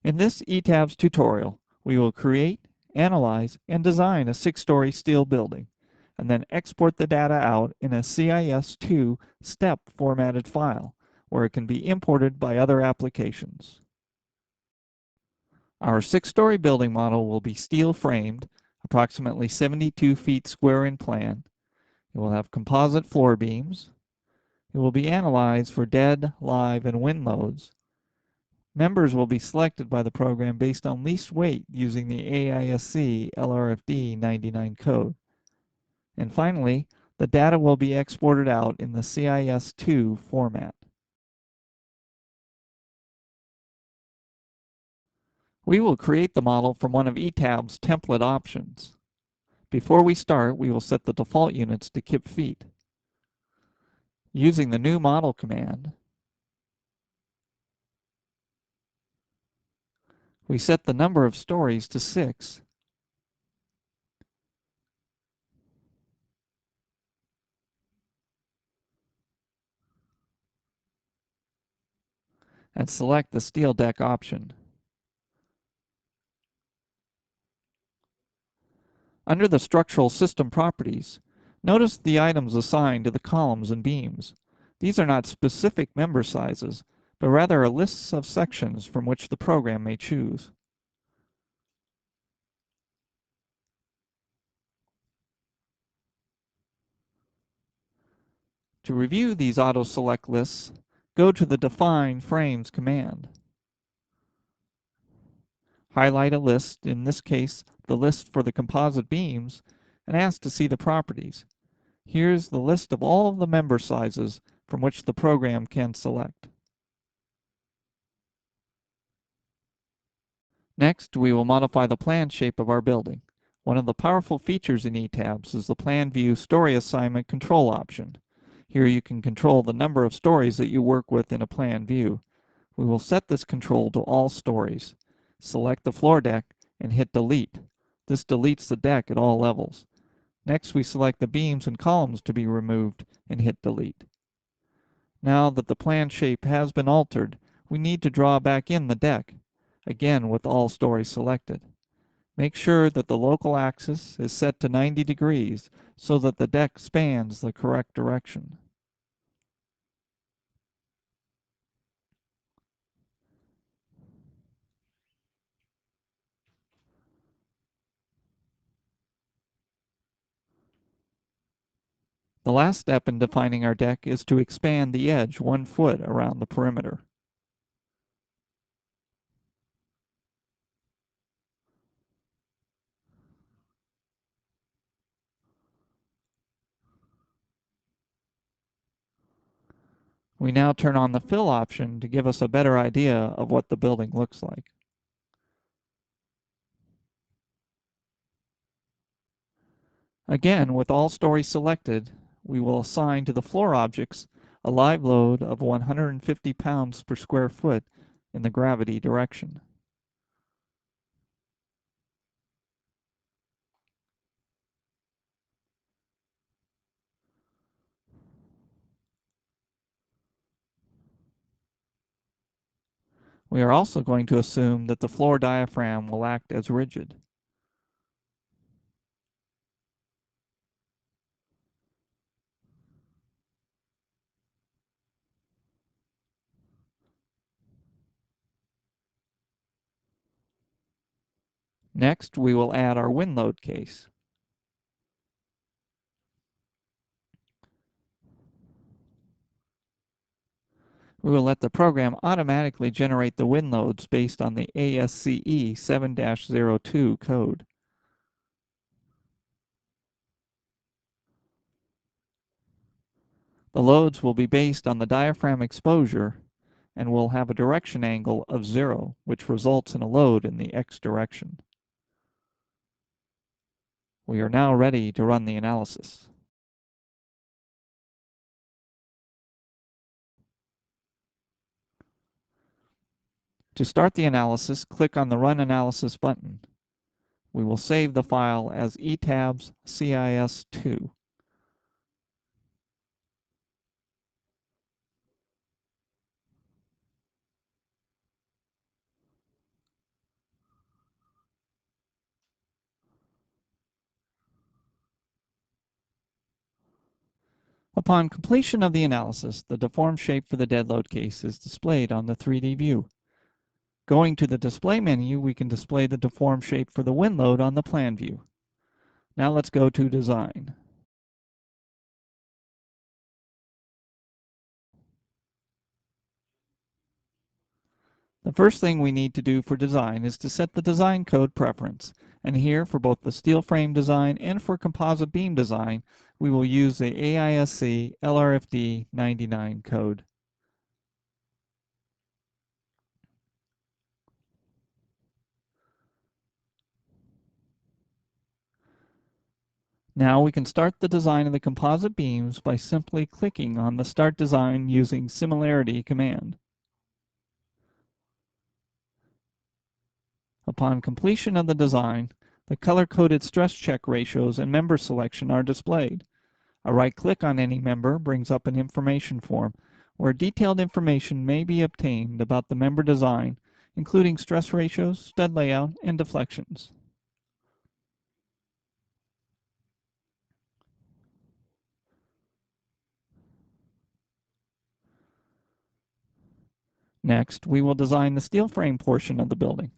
In this ETABS tutorial, we will create, analyze, and design a 6-story steel building, and then export the data out in a CIS2 step formatted file, where it can be imported by other applications. Our 6-story building model will be steel framed, approximately 72 feet square in plan. It will have composite floor beams. It will be analyzed for dead, live, and wind loads. Members will be selected by the program based on least weight using the AISC LRFD 99 code. And finally, the data will be exported out in the CIS2 format. We will create the model from one of ETABS' template options. Before we start, we will set the default units to kip feet. Using the new model command, we set the number of stories to 6. And select the steel deck option. Under the structural system properties, notice the items assigned to the columns and beams. These are not specific member sizes, but rather are lists of sections from which the program may choose. To review these auto-select lists, go to the Define Frames command. Highlight a list, in this case the list for the composite beams, and ask to see the properties. Here's the list of all of the member sizes from which the program can select. Next, we will modify the plan shape of our building. One of the powerful features in ETABS is the Plan View Story Assignment Control option. Here you can control the number of stories that you work with in a plan view. We will set this control to all stories. Select the floor deck and hit Delete. This deletes the deck at all levels. Next, we select the beams and columns to be removed and hit Delete. Now that the plan shape has been altered, we need to draw back in the deck, again with all stories selected. Make sure that the local axis is set to 90 degrees so that the deck spans the correct direction. The last step in defining our deck is to expand the edge 1 foot around the perimeter. We now turn on the fill option to give us a better idea of what the building looks like. Again, with all stories selected, we will assign to the floor objects a live load of 150 pounds per square foot in the gravity direction. We are also going to assume that the floor diaphragm will act as rigid. Next, we will add our wind load case. We will let the program automatically generate the wind loads based on the AISC 7-02 code. The loads will be based on the diaphragm exposure and will have a direction angle of 0, which results in a load in the x direction. We are now ready to run the analysis. To start the analysis, click on the Run Analysis button. We will save the file as ETABS CIS2. Upon completion of the analysis, the deformed shape for the dead load case is displayed on the 3D view. Going to the Display menu, we can display the deformed shape for the wind load on the plan view. Now let's go to Design. The first thing we need to do for design is to set the design code preference. And here, for both the steel frame design and for composite beam design, we will use the AISC LRFD 99 code. Now we can start the design of the composite beams by simply clicking on the Start Design using Similarity command. Upon completion of the design, the color-coded stress check ratios and member selection are displayed. A right-click on any member brings up an information form where detailed information may be obtained about the member design, including stress ratios, stud layout, and deflections. Next, we will design the steel frame portion of the building.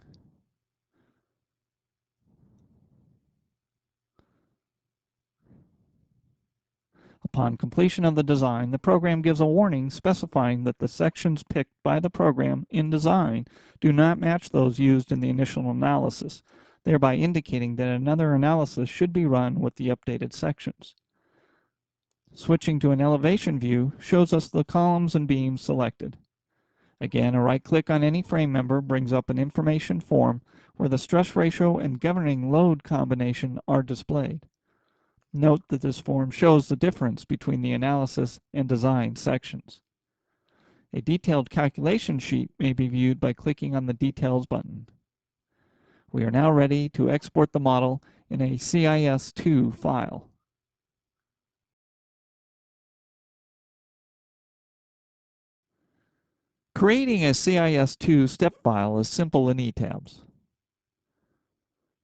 Upon completion of the design, the program gives a warning specifying that the sections picked by the program in design do not match those used in the initial analysis, thereby indicating that another analysis should be run with the updated sections. Switching to an elevation view shows us the columns and beams selected. Again, a right-click on any frame member brings up an information form where the stress ratio and governing load combination are displayed. Note that this form shows the difference between the analysis and design sections. A detailed calculation sheet may be viewed by clicking on the Details button. We are now ready to export the model in a CIS2 file. Creating a CIS2 step file is simple in ETABS.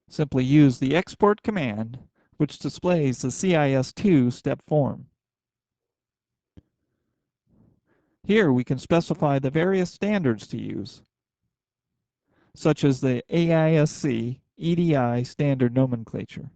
Simply use the Export command, which displays the CIS2 step form. Here we can specify the various standards to use, such as the AISC EDI standard nomenclature.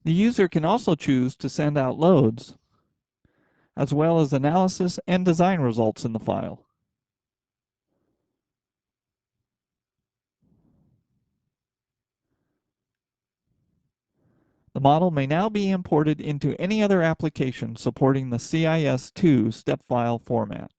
The user can also choose to send out loads, as well as analysis and design results in the file. The model may now be imported into any other application supporting the CIS2 step file format.